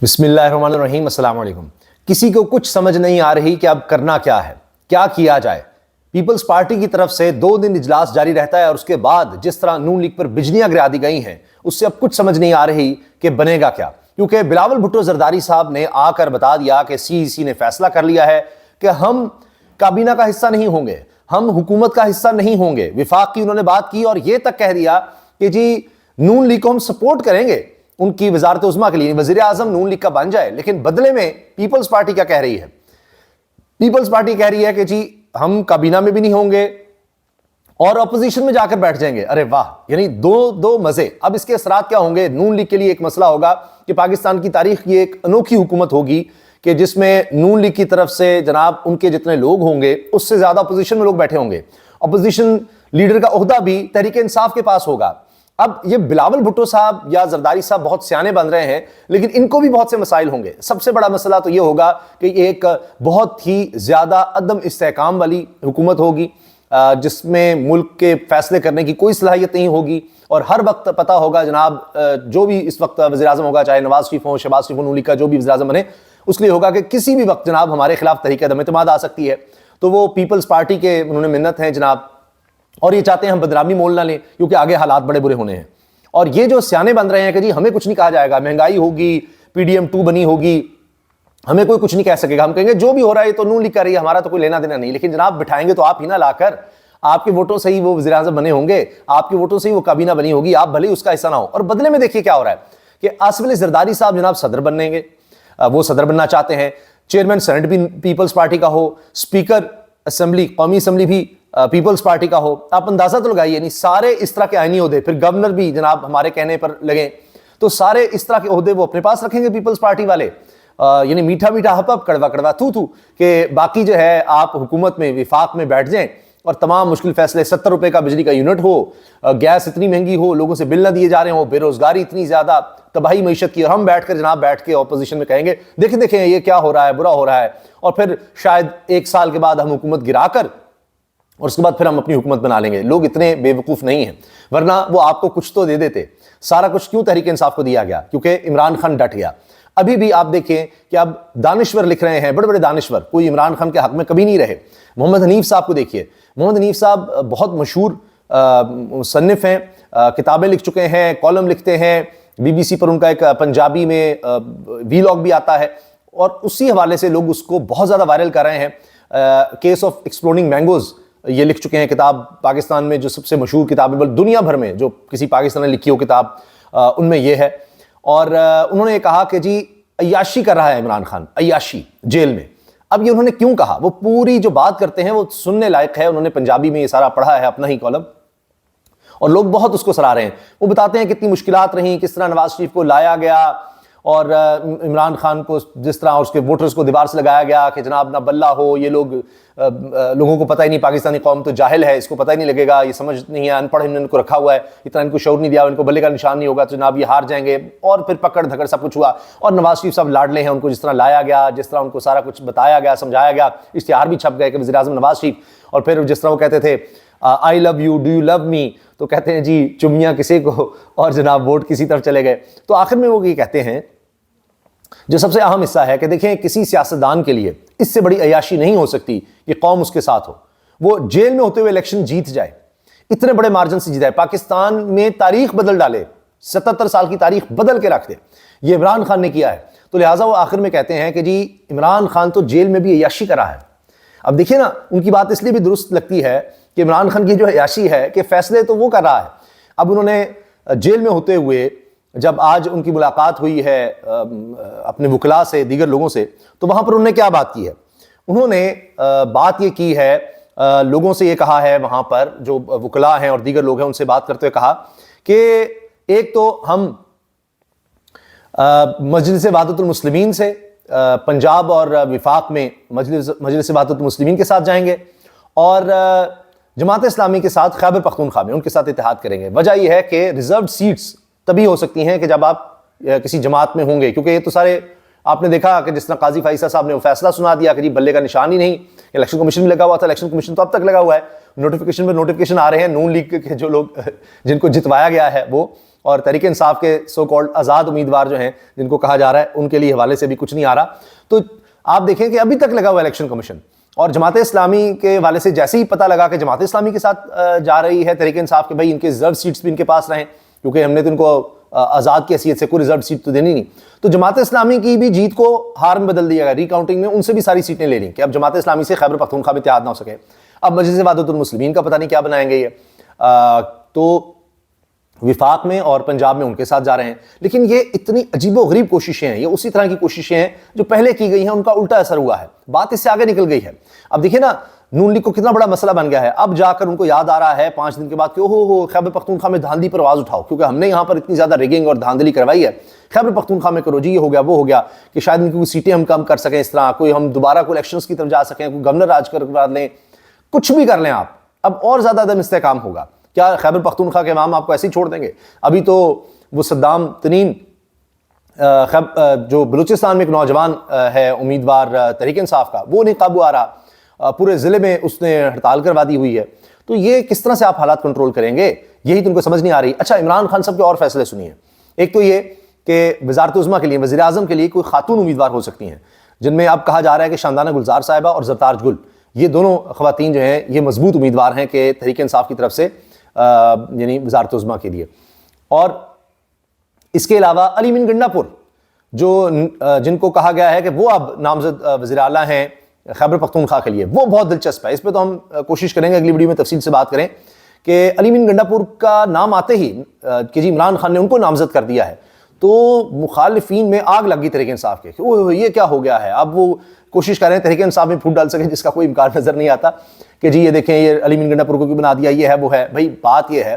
बिस्मिल्लाहिर्रहमानिर्रहीम, अस्सलाम वालेकुम। किसी को कुछ समझ नहीं आ रही कि अब करना क्या है, क्या किया जाए। पीपल्स पार्टी की तरफ से 2 दिन इजलास जारी रहता है और उसके बाद जिस तरह नून लीग पर बिजलियां गिरा दी गई हैं, उससे अब कुछ समझ नहीं आ रही कि बनेगा क्या। क्योंकि बिलावल भुट्टो जरदारी साहब ने आकर बता दिया कि सीईसी ने फैसला कर लिया है कि हम काबीना का हिस्सा नहीं होंगे, हम हुकूमत का हिस्सा नहीं होंगे। विफाक की उन्होंने बात की और यह तक कह दिया कि जी नून लीग को हम सपोर्ट करेंगे उनकी वजारत उज़्मा के लिए, वजीर आजम नून लीग का बन जाए। लेकिन बदले में पीपल्स पार्टी क्या कह रही है? पीपल्स पार्टी कह रही है कि जी हम काबीना में भी नहीं होंगे और अपोजिशन में जाकर बैठ जाएंगे। अरे वाह, यानी दो मजे। अब इसके असरात क्या होंगे? नून लीग के लिए एक मसला होगा कि पाकिस्तान की तारीख की एक अनोखी हुकूमत होगी कि जिसमें नून लीग की तरफ से जनाब उनके जितने लोग होंगे उससे ज्यादा अपोजिशन में लोग बैठे होंगे। अपोजिशन लीडर का ओहदा भी तहरीक इंसाफ के पास होगा। अब ये बिलावल भुट्टो साहब या जरदारी साहब बहुत सियाने बन रहे हैं, लेकिन इनको भी बहुत से मसाइल होंगे। सबसे बड़ा मसला तो ये होगा कि एक बहुत ही ज्यादा अदम इस्तेहकाम वाली हुकूमत होगी जिसमें मुल्क के फैसले करने की कोई सलाहियत नहीं होगी और हर वक्त पता होगा जनाब जो भी इस वक्त वज़ीर आज़म होगा, चाहे नवाज शरीफ हो, शहबाज शरीफ हो, नून लीग का जो भी वज़ीर आज़म बने, उसके लिए होगा कि किसी भी वक्त जनाब हमारे खिलाफ तहरीक अदम एतमाद आ सकती है। तो वो पीपल्स पार्टी के उन्होंने मिन्नत हैं जनाब, और ये चाहते हैं हम बदनामी मोल ना लें क्योंकि आगे हालात बड़े बुरे होने हैं। और ये जो सियाने बन रहे हैं कि जी हमें कुछ नहीं कहा जाएगा, महंगाई होगी, पीडीएम 2 बनी होगी, हमें कोई कुछ नहीं कह सकेगा, हम कहेंगे जो भी हो रहा है तो नून लीग कर रही है, हमारा तो कोई लेना देना नहीं। लेकिन जनाब बिठाएंगे तो आप ही ना लाकर, आपके वोटों से ही वो वज़ीर आज़म बने होंगे, आपके वोटों से ही वो काबीना बनी होगी, आप भले ही उसका हिस्सा ना हो। और बदले में देखिए क्या हो रहा है कि आसिफ अली जरदारी साहब जनाब सदर बनेंगे, वो सदर बनना चाहते हैं। चेयरमैन सेनेट भी पीपल्स पार्टी का हो, स्पीकर असेंबली, कौमी असेंबली भी पीपल्स पार्टी का हो। आप अंदाजा तो लगाइए, नहीं सारे इस तरह के आईनी ओहदे, फिर गवर्नर भी जनाब हमारे कहने पर लगे तो सारे इस तरह के ओहदे वो अपने पास रखेंगे पीपल्स पार्टी वाले। यानी मीठा मीठा हप हप, कड़वा कड़वा थू थू, कि बाकी जो है आप हुकूमत में विफाक में बैठ जाएं और तमाम मुश्किल फैसले, 70 रुपए का बिजली का यूनिट हो, गैस इतनी महंगी हो, लोगों से बिल ना दिए जा रहे हो, बेरोजगारी इतनी ज्यादा, तबाही मैशत की, और हम बैठकर जनाब बैठ के ऑपोजिशन में कहेंगे देखें देखें ये क्या हो रहा है, बुरा हो रहा है। और फिर शायद 1 साल के बाद हम हुकूमत गिराकर और उसके बाद फिर हम अपनी हुकूमत बना लेंगे। लोग इतने बेवकूफ नहीं हैं, वरना वो आपको कुछ तो दे देते। सारा कुछ क्यों तहरीक इंसाफ को दिया गया? क्योंकि इमरान खान डट गया। अभी भी आप देखें कि अब दानिश्वर लिख रहे हैं, बड़े बड़े दानिश्वर, कोई इमरान खान के हक में कभी नहीं रहे। मोहम्मद हनीफ साहब को देखिए, मोहम्मद हनीफ साहब बहुत मशहूर मुसन्निफ हैं, किताबें लिख चुके हैं, कॉलम लिखते हैं, BBC पर उनका एक पंजाबी में वीलॉग भी आता है और उसी हवाले से लोग उसको बहुत ज़्यादा वायरल कर रहे हैं। केस ऑफ एक्सप्लोडिंग मैंगोज ये लिख चुके हैं, किताब पाकिस्तान में जो सबसे मशहूर किताब है दुनिया भर में, जो किसी पाकिस्तान ने लिखी हो किताब, उनमें यह है। और उन्होंने कहा कि जी अय्याशी कर रहा है इमरान खान, अय्याशी जेल में। अब ये उन्होंने क्यों कहा, वो पूरी जो बात करते हैं वो सुनने लायक है। उन्होंने पंजाबी में ये सारा पढ़ा है, अपना ही कॉलम, और लोग बहुत उसको सराह रहे हैं। वो बताते हैं कितनी मुश्किलात रही, किस तरह नवाज शरीफ को लाया गया और इमरान खान को जिस तरह उसके वोटर्स को दीवार से लगाया गया कि जनाब ना बल्ला हो, ये लोगों को पता ही नहीं, पाकिस्तानी कौम तो जाहिल है, इसको पता ही नहीं लगेगा, ये समझ नहीं है, अनपढ़ इनको रखा हुआ है, इतना इनको शौर नहीं दिया, इनको बल्ले का निशान नहीं होगा तो जनाब ये हार जाएंगे। और फिर पकड़ धकड़ सब कुछ हुआ और नवाज शरीफ साहब लाडले हैं, उनको जिस तरह लाया गया, जिस तरह उनको सारा कुछ बताया गया, समझाया गया, इश्तिहार भी छप गए कि वज़ीर आज़म नवाज शरीफ। और फिर जिस तरह वो कहते थे I love you, do you love me, तो कहते हैं जी चुम्मियाँ किसी को और जनाब वोट किसी तरफ चले गए। तो आखिर में वो ये कहते हैं, जो सबसे अहम हिस्सा है कि देखें किसी सियासतदान के लिए इससे बड़ी अय्याशी नहीं हो सकती कि कौम उसके साथ हो, वो जेल में होते हुए इलेक्शन जीत जाए, इतने बड़े मार्जिन से जीत जाए, पाकिस्तान में तारीख बदल डाले, 77 साल की तारीख बदल के रख दे। ये इमरान खान ने किया है। तो लिहाजा वो आखिर में कहते हैं कि जी इमरान खान तो जेल में भी अय्याशी करा है। अब देखिए ना, उनकी बात इसलिए भी दुरुस्त लगती है कि इमरान खान की जो अय्याशी है कि फैसले तो वो कर रहा है। अब उन्होंने जेल में होते हुए जब आज उनकी मुलाकात हुई है अपने वकला से, दीगर लोगों से, तो वहां पर उन्होंने क्या बात की है? उन्होंने बात ये की है, लोगों से ये कहा है, वहां पर जो वकला हैं और दीगर लोग हैं उनसे बात करते हुए कहा कि एक तो हम मजलिस वहदतुल मुस्लिमीन से पंजाब और विफाक में मजलिस वहदतुल मुस्लिमीन के साथ जाएंगे और जमात इस्लामी के साथ खैबर पख्तूनख्वा में उनके साथ इत्तेहाद करेंगे। वजह यह है कि रिजर्व सीट्स तभी हो सकती हैं कि जब आप किसी जमात में होंगे, क्योंकि ये तो सारे आपने देखा कि जिस तरह काजी फाइसा साहब ने वो फैसला सुना दिया कि जी बल्ले का निशान ही नहीं। इलेक्शन कमीशन भी लगा हुआ था, इलेक्शन कमीशन तो अब तक लगा हुआ है, नोटिफिकेशन पे नोटिफिकेशन आ रहे हैं, नून लीग के जो लोग जिनको जितवाया गया है वो और तहरीक इंसाफ के सो कॉल्ड आज़ाद उम्मीदवार जो हैं, जिनको कहा जा रहा है, उनके लिए हवाले से भी कुछ नहीं आ रहा। तो आप देखें कि अभी तक लगा हुआ इलेक्शन कमीशन, और जमात इस्लामी के हवाले से जैसे ही पता लगा कि जमात इस्लामी के साथ जा रही है तहरीक इंसाफ के, भाई इनके रिजर्व सीट्स भी इनके पास रहें, क्योंकि हमने तो इनको आज़ाद की हैसियत से कोई रिजर्व सीट तो देनी नहीं। तो जमात इस्लामी की भी जीत को हार में बदल दिया गया, रिकाउंटिंग में उनसे भी सारी सीटें ले ली कि अब जमात इस्लामी से खैबर पख्तूनख्वा में इत्तेहाद ना हो सके। अब मजलिस वहदतुल मुस्लिमीन का पता नहीं क्या बनाएंगे ये, तो विफाक में और पंजाब में उनके साथ जा रहे हैं। लेकिन ये इतनी अजीबोगरीब कोशिशें हैं, ये उसी तरह की कोशिशें हैं जो पहले की गई हैं, उनका उल्टा असर हुआ है, बात इससे आगे निकल गई है। अब देखिए ना, नून लीग को कितना बड़ा मसला बन गया है। अब जाकर उनको याद आ रहा है 5 दिन के बाद कि ओहो खैबर पख्तूनख्वा में धांधली पर आवाज उठाओ, क्योंकि हमने यहाँ पर इतनी ज्यादा रिगिंग और धांधली करवाई है, खैबर पख्तूनख्वा में करो जी, ये हो गया वो हो गया, कि शायद इनकी सीटें हम कम कर सकें, इस तरह कोई हम दोबारा कोई इलेक्शंस की तरफ जा सकें, कोई गवर्नर राज करवा लें, कुछ भी कर लें आप, अब और ज्यादा अदम इस्तेहकाम होगा। क्या खैबर पख्तूनख्वा के इमाम आपको ऐसे ही छोड़ देंगे? अभी तो वो सद्दाम तनीन जो बलूचिस्तान में एक नौजवान है उम्मीदवार तहरीक इंसाफ का, वो नहीं काबू आ रहा, पूरे जिले में उसने हड़ताल करवा दी हुई है। तो ये किस तरह से आप हालात कंट्रोल करेंगे, यही तुमको समझ नहीं आ रही। अच्छा, इमरान खान साहब के और फैसले सुनिए। एक तो ये कि वज़ारत उज़्मा के लिए, वज़ीर आज़म के लिए कोई खातून उम्मीदवार हो सकती हैं, जिनमें अब कहा जा रहा है कि शानदाना गुलजार साहिबा और ज़रतार गुल, ये दोनों ख़वातीन जो हैं ये मजबूत उम्मीदवार हैं कि तहरीक इंसाफ की तरफ से, यानी वज़ारत उज़्मा के लिए। और इसके अलावा अली मीन गंडापुर, जो जिनको कहा गया है कि वो अब नामजद वज़ीर आला हैं खैबर पख्तूनख्वा के लिए, वो बहुत दिलचस्प है। इस पर तो हम कोशिश करेंगे अगली वीडियो में तफसील से बात करें कि अली मीन गंडापुर का नाम आते ही कि जी इमरान खान ने उनको नामजद कर दिया है, तो मुखालिफिन में आग लगी तहरीक इंसाफ के, ओह ये क्या हो गया है। अब वो कोशिश कर रहे हैं तहरीक इंसाफ में फूट डाल सके, जिसका कोई इम्कान नजर नहीं आता कि जी ये देखें ये अली मीन गंडापुर को क्यों बना दिया, ये है वो है। भाई बात ये है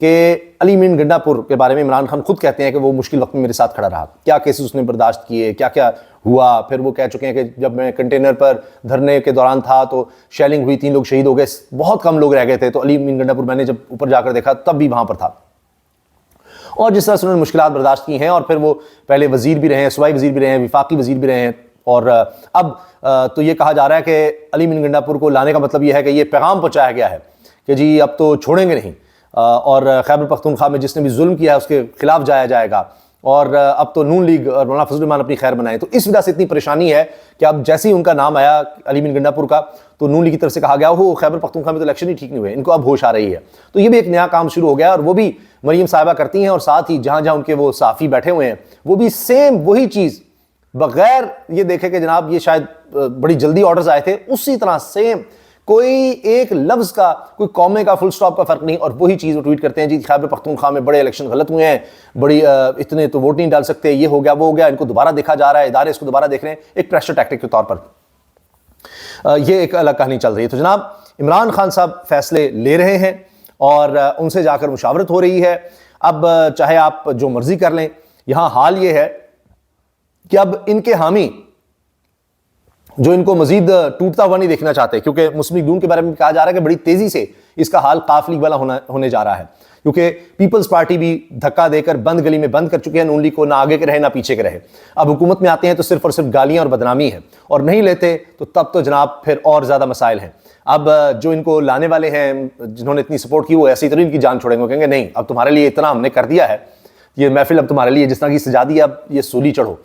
कि अली मीन गंडापुर के बारे में इमरान खान खुद कहते हैं कि वो मुश्किल वक्त में मेरे साथ खड़ा रहा, क्या केसेस उसने बर्दाश्त किए, क्या क्या हुआ। फिर वो कह चुके हैं कि जब मैं कंटेनर पर धरने के दौरान था तो शेलिंग हुई, 3 लोग शहीद हो गए, बहुत कम लोग रह गए थे, तो अली मीन गंडापुर मैंने जब ऊपर जाकर देखा तब भी वहां पर था। और जिस तरह से उन्होंने मुश्किलात बर्दाश्त की हैं, और फिर वो पहले वजीर भी रहे हैं, सूबाई वजीर भी रहे हैं, विफाकी वजीर भी रहे हैं, और अब तो ये कहा जा रहा है कि अली मीन गंडापुर को लाने का मतलब ये है कि ये पैगाम पहुंचाया गया है कि जी अब तो छोड़ेंगे नहीं, और खैबर पख्तूनख्वा में जिसने भी जुल्म किया है उसके खिलाफ जाया जाएगा, और अब तो नून लीग और मौलाना फजल रहमान अपनी खैर बनाए। तो इस वजह से इतनी परेशानी है कि अब जैसे ही उनका नाम आया अली मीन गंडापुर का, तो नून लीग की तरफ से कहा गया हो खैबर पख्तूनख्वा में तो इलेक्शन ही ठीक नहीं हुए, इनको अब होश आ रही है। तो ये भी एक नया काम शुरू हो गया, और वो भी मरियम साहिबा करती हैं, और साथ ही जहां जहां उनके वो साफ़ी बैठे हुए हैं वो भी सेम वही चीज़, बगैर ये देखे कि जनाब ये शायद बड़ी जल्दी ऑर्डर्स आए थे, उसी तरह सेम, कोई एक लफ्ज का, कोई कौमे का, फुल स्टॉप का फर्क नहीं, और वही चीज़ वो ट्वीट करते हैं जी खैबर पख्तूनख्वा में बड़े इलेक्शन गलत हुए हैं, बड़ी इतने तो वोट नहीं डाल सकते, ये हो गया वो हो गया, इनको दोबारा देखा जा रहा है, इदारे इसको दोबारा देख रहे हैं, एक प्रेशर टैक्टिक के तौर पर ये एक अलग कहानी चल रही है। तो जनाब इमरान खान साहब फैसले ले रहे हैं और उनसे जाकर मुशावरत हो रही है। अब चाहे आप जो मर्जी कर लें, यहां हाल ये है कि अब इनके हामी जो इनको मजीद टूटता हुआ नहीं देखना चाहते, क्योंकि मुस्लिम लीग नून के बारे में कहा जा रहा है कि बड़ी तेजी से इसका हाल काफ लीग वाला होने जा रहा है, क्योंकि पीपल्स पार्टी भी धक्का देकर बंद गली में बंद कर चुके हैं नून लीग को, ना आगे के रहे ना पीछे के रहे। अब हुकूमत में आते हैं तो सिर्फ और सिर्फ गालियां और बदनामी है, और नहीं लेते तो तब तो जनाब फिर और ज्यादा मसाइल हैं। अब जो इनको लाने वाले हैं, जिन्होंने इतनी सपोर्ट की, वो ऐसी तरह इनकी जान छोड़ेंगे, कहेंगे नहीं अब तुम्हारे लिए इतना हमने कर दिया है, ये महफिल अब तुम्हारे लिए जिस तरह की सजा दी, अब ये सूली चढ़ो।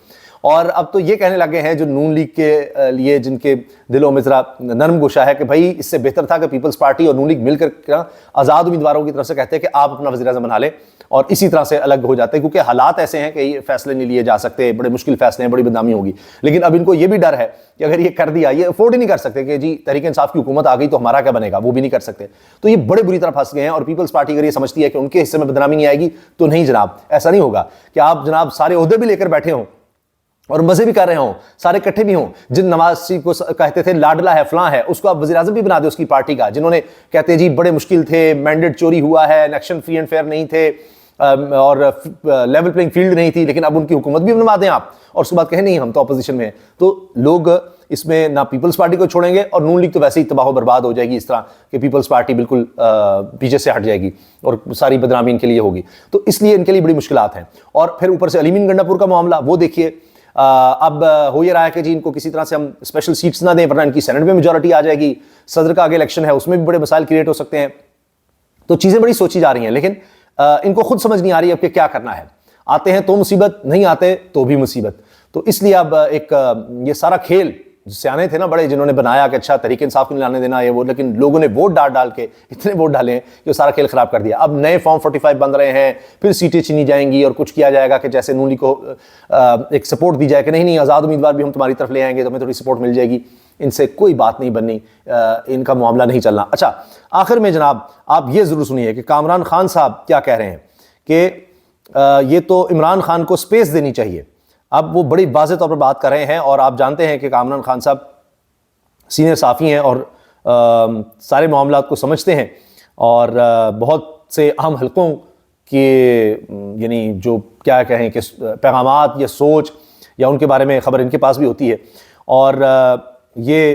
और अब तो ये कहने लगे हैं जो नून लीग के लिए, जिनके दिलों में जरा नरम गोशा है, कि भाई इससे बेहतर था कि पीपल्स पार्टी और नून लीग मिलकर आज़ाद उम्मीदवारों की तरफ से कहते हैं कि आप अपना वज़ीर आज़म बना लें, और इसी तरह से अलग हो जाते हैं, क्योंकि हालात ऐसे हैं कि ये फैसले नहीं लिए जा सकते, बड़े मुश्किल फैसले हैं, बड़ी बदनामी होगी। लेकिन अब इनको ये भी डर है कि अगर ये कर दिया, ये अफोर्ड ही नहीं कर सकते कि जी तहरीक इंसाफ की हुकूमत आ गई तो हमारा क्या बनेगा, वो भी नहीं कर सकते। तो ये बड़े बुरी तरह फंस गए हैं, और पीपल्स पार्टी अगर ये समझती है कि उनके हिस्से में बदनामी नहीं आएगी, तो नहीं जनाब, ऐसा नहीं होगा कि आप जनाब सारे ओहदे भी लेकर बैठे हों और मजे भी कर रहे हों, सारे इकट्ठे भी हों। जिन नवाज शरीफ को कहते थे लाडला है, फलां है, उसको आप वज़ीर आज़म भी बना दे उसकी पार्टी का, जिन्होंने कहते हैं जी बड़े मुश्किल थे, मैंडेट चोरी हुआ है, इलेक्शन फ्री एंड फेयर नहीं थे, और लेवल प्लेइंग फील्ड नहीं थी, लेकिन अब उनकी हुकूमत भी बनवा दें आप, और उसके बाद कहें नहीं हम तो अपोजिशन में हैं। तो लोग इसमें ना पीपल्स पार्टी को छोड़ेंगे, और नून लीग तो वैसे ही तबाह बर्बाद हो जाएगी इस तरह कि पीपल्स पार्टी बिल्कुल पीछे से हट जाएगी और सारी बदनामी इनके लिए होगी। तो इसलिए इनके लिए बड़ी मुश्किलात हैं। और फिर ऊपर से अली मीन गंडापुर का मामला, वो देखिए अब हो ये रहा है कि जी इनको किसी तरह से हम स्पेशल सीट्स ना दें, वरना इनकी सेनेट में मेजॉरिटी आ जाएगी, सदर का आगे इलेक्शन है, उसमें भी बड़े मसाइल क्रिएट हो सकते हैं। तो चीज़ें बड़ी सोची जा रही हैं। लेकिन इनको खुद समझ नहीं आ रही अब कि क्या करना है। आते हैं तो मुसीबत, नहीं आते तो भी मुसीबत। तो इसलिए अब ये सारा खेल सियाने थे ना बड़े, जिन्होंने बनाया कि अच्छा तहरीक इंसाफ को नहीं लाने देना ये वो, लेकिन लोगों ने वोट डाल के इतने वोट डाले हैं कि वो सारा खेल खराब कर दिया। अब नए फॉर्म 45 बन रहे हैं, फिर सीटें छीनी जाएंगी और कुछ किया जाएगा कि जैसे नून लीग को एक सपोर्ट दी जाए कि नहीं आज़ाद उम्मीदवार भी हम तुम्हारी तरफ ले आएंगे तो हमें थोड़ी सपोर्ट मिल जाएगी। इनसे कोई बात नहीं बननी, इनका मामला नहीं चलना। अच्छा, आखिर में जनाब आप ये ज़रूर सुनिए कि कामरान खान साहब क्या कह रहे हैं कि ये तो इमरान खान को स्पेस देनी चाहिए। अब वो बड़ी वाज़ेह तौर पर बात कर रहे हैं और आप जानते हैं कि कामरान खान साहब सीनियर साफ़ी हैं और सारे मामलात को समझते हैं और बहुत से अहम हलकों के यानी जो क्या कहें कि पैगामात या सोच या उनके बारे में ख़बर इनके पास भी होती है। और ये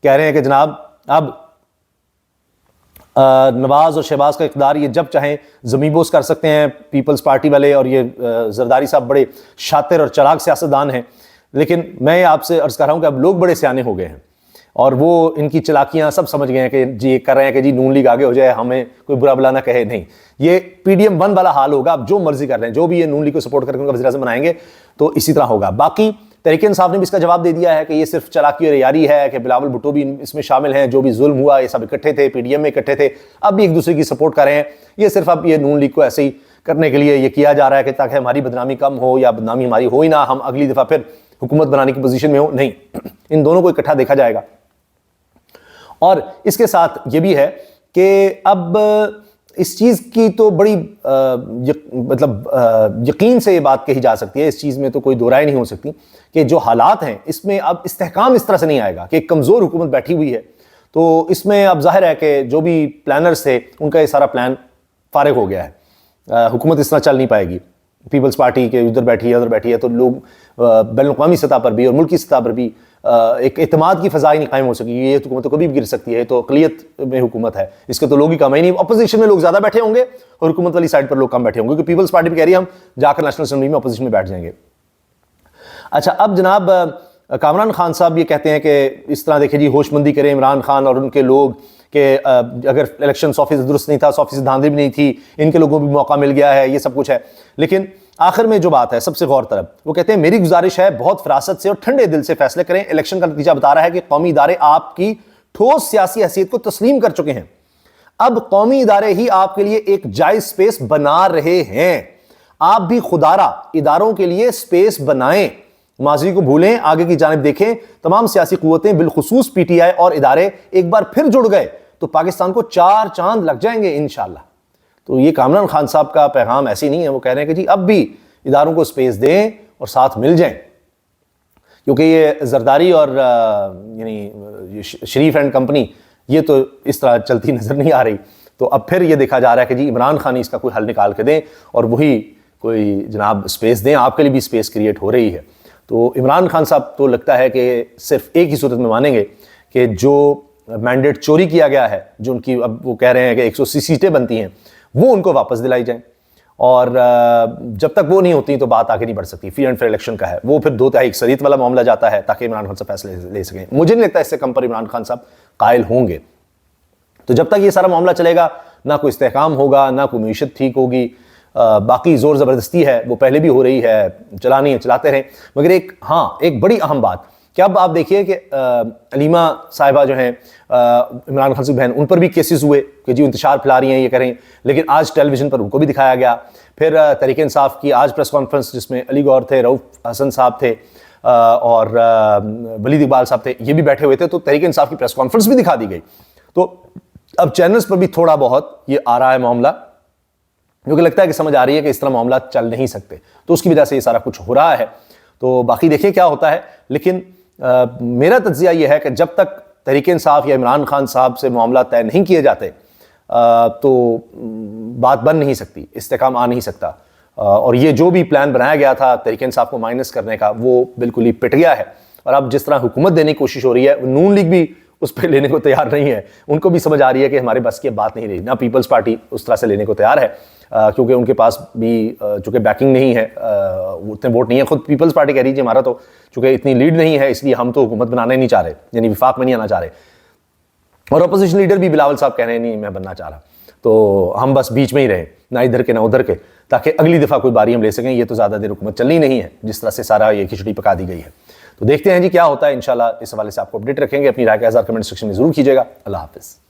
कह रहे हैं कि जनाब अब नवाज और शहबाज का इक़्तिदार ये जब चाहें ज़मीबोस कर सकते हैं पीपल्स पार्टी वाले, और ये जरदारी साहब बड़े शातिर और चलाक सियासतदान हैं। लेकिन मैं आपसे अर्ज़ कर रहा हूँ कि अब लोग बड़े सियाने हो गए हैं और वो इनकी चलाकियाँ सब समझ गए हैं कि जी कर रहे हैं कि जी नून लीग आगे हो जाए, हमें कोई बुरा भला ना कहे। नहीं, ये PDM 1 वाला हाल होगा। अब जो मर्जी कर रहे हैं, जो भी ये नून लीग को सपोर्ट करके उनका वज़ीर-ए-आज़म बनाएंगे तो इसी तरह होगा। बाकी तहरीक इंसाफ ने भी इसका जवाब दे दिया है कि ये सिर्फ चलाकी और यारी है, कि बिलावल भुट्टो भी इसमें शामिल हैं, जो भी जुल्म हुआ ये सब इकट्ठे थे, PDM में इकट्ठे थे, अब भी एक दूसरे की सपोर्ट कर रहे हैं। ये सिर्फ अब ये नून लीग को ऐसे ही करने के लिए ये किया जा रहा है कि ताकि हमारी बदनामी कम हो, या बदनामी हमारी हो ही ना, हम अगली दफ़ा फिर हुकूमत बनाने की पोजीशन में हो। नहीं, इन दोनों को इकट्ठा देखा जाएगा। और इसके साथ ये भी है कि अब इस चीज़ की तो बड़ी यकीन से ये बात कही जा सकती है, इस चीज़ में तो कोई दो राय नहीं हो सकती कि जो हालात हैं इसमें अब इस्तेहकाम इस तरह से नहीं आएगा कि एक कमज़ोर हुकूमत बैठी हुई है। तो इसमें अब जाहिर है कि जो भी प्लानर्स थे उनका ये सारा प्लान फारिग हो गया है। हुकूमत इस तरह चल नहीं पाएगी। पीपल्स पार्टी के उधर बैठी है उधर बैठी है, तो लोग बैनुल-अक़वामी सतह पर भी और मुल्की सतह पर भी एक एतमाद की फ़ज़ा ही नहीं कायम हो सकी। ये हुकूमत तो कभी भी गिर सकती है, तो अक़लियत में हुकूमत है, इसके तो लोग ही कम है नहीं। अपोजिशन में लोग ज़्यादा बैठे होंगे और हुकूमत वाली साइड पर लोग कम बैठे होंगे, क्योंकि पीपल्स पार्टी भी कह रही है हम जाकर नेशनल असेंबली में अपोजिशन में बैठ जाएंगे। अच्छा, अब जनाब कामरान खान साहब ये कहते हैं कि इस तरह देखिए जी, होशमंदी करें इमरान खान और उनके लोग कि अगर इलेक्शन ऑफिस दुरुस्त नहीं था, ऑफिस धांधली भी नहीं थी, इनके लोगों को भी मौका मिल गया है, ये सब कुछ है। लेकिन आखिर में जो बात है सबसे गौर तलब, वो कहते हैं मेरी गुजारिश है बहुत फरासत से और ठंडे दिल से फैसले करें। इलेक्शन का नतीजा बता रहा है कि कौमी इदारे आपकी ठोस सियासी हैसियत को तस्लीम कर चुके हैं। अब कौमी इदारे ही आपके लिए एक जायज स्पेस बना रहे हैं। आप भी खुदारा इदारों के लिए स्पेस बनाएं, माजी को भूलें, आगे की जानिब देखें। तमाम सियासी कुव्वतें बिलखुसूस PTI और इदारे एक बार फिर जुड़ गए तो पाकिस्तान को 4 चांद लग जाएंगे इंशाअल्लाह। तो ये कामरान खान साहब का पैगाम ऐसी नहीं है, वो कह रहे हैं कि जी अब भी इदारों को स्पेस दें और साथ मिल जाएं, क्योंकि ये जरदारी और यानी शरीफ एंड कंपनी ये तो इस तरह चलती नजर नहीं आ रही। तो अब फिर ये देखा जा रहा है कि जी इमरान खान इसका कोई हल निकाल के दें और वही कोई जनाब स्पेस दें, आपके लिए भी स्पेस क्रिएट हो रही है। तो इमरान खान साहब तो लगता है कि सिर्फ एक ही सूरत में मानेंगे कि जो मैंडेट चोरी किया गया है, जो उनकी अब वो कह रहे हैं कि 180 सीटें बनती हैं, वो उनको वापस दिलाई जाएं। और जब तक वो नहीं होती तो बात आगे नहीं बढ़ सकती। फ्री एंड फेयर इलेक्शन का है, वो फिर 2 तिहाई अक्सरियत वाला मामला जाता है ताकि इमरान खान साहब फैसले ले सकें। मुझे नहीं लगता इससे कम पर इमरान खान साहब कायल होंगे। तो जब तक ये सारा मामला चलेगा, ना कोई इस्तेहकाम होगा, ना कोई मीशत ठीक होगी। बाकी जोर ज़बरदस्ती है वो पहले भी हो रही है, चलानी है, चलाते रहें। मगर एक बड़ी अहम बात कि अब आप देखिए कि अलीमा साहिबा जो हैं इमरान खान की बहन, उन पर भी केसेस हुए कि जी इंतशार फैला रही हैं, ये करें। लेकिन आज टेलीविज़न पर उनको भी दिखाया गया। फिर तहरीक इंसाफ की आज प्रेस कॉन्फ्रेंस जिसमें अली गौर थे, रऊफ हसन साहब थे और वलीद इकबाल साहब थे, ये भी बैठे हुए थे, तो तहरीक इंसाफ की प्रेस कॉन्फ्रेंस भी दिखा दी गई। तो अब चैनल्स पर भी थोड़ा बहुत ये आ रहा है मामला, क्योंकि लगता है कि समझ आ रही है कि इस तरह मामला चल नहीं सकते, तो उसकी वजह से ये सारा कुछ हो रहा है। तो बाकी देखिए क्या होता है। लेकिन मेरा तज्जिया ये है कि जब तक तहरीक इंसाफ या इमरान खान साहब से मामला तय नहीं किए जाते तो बात बन नहीं सकती, इस्तेकाम आ नहीं सकता। और ये जो भी प्लान बनाया गया था तहरीक इंसाफ को माइनस करने का, वो बिल्कुल ही पिट गया है। और अब जिस तरह हुकूमत देने की कोशिश हो रही है, नून लीग भी उस पर लेने को तैयार नहीं है। उनको भी समझ आ रही है कि हमारे बस की बात नहीं रही, ना पीपल्स पार्टी उस तरह से लेने को तैयार है, क्योंकि उनके पास भी चूँकि बैकिंग नहीं है, उतने वोट नहीं है। खुद पीपल्स पार्टी कह रही है हमारा तो चूँकि इतनी लीड नहीं है, इसलिए हम तो हुकूमत बनाने नहीं चाह रहे, यानी विफाक में नहीं आना चाह रहे। और अपोजिशन लीडर भी बिलावल साहब कह रहे हैं नहीं मैं बनना चाह रहा। तो हम बस बीच में ही रहे, ना इधर के ना उधर के, ताकि अगली दफ़ा कोई बारी हम ले सकें। ये तो ज़्यादा देर हुकूमत चलनी नहीं है, जिस तरह से सारा ये खिचड़ी पका दी गई है। तो देखते हैं जी क्या होता है, इंशाल्लाह इस हवाले से आपको अपडेट रखेंगे। अपनी राय का इज़हार कमेंट सेक्शन में ज़रूर कीजिएगा। अल्लाह हाफ़िज़।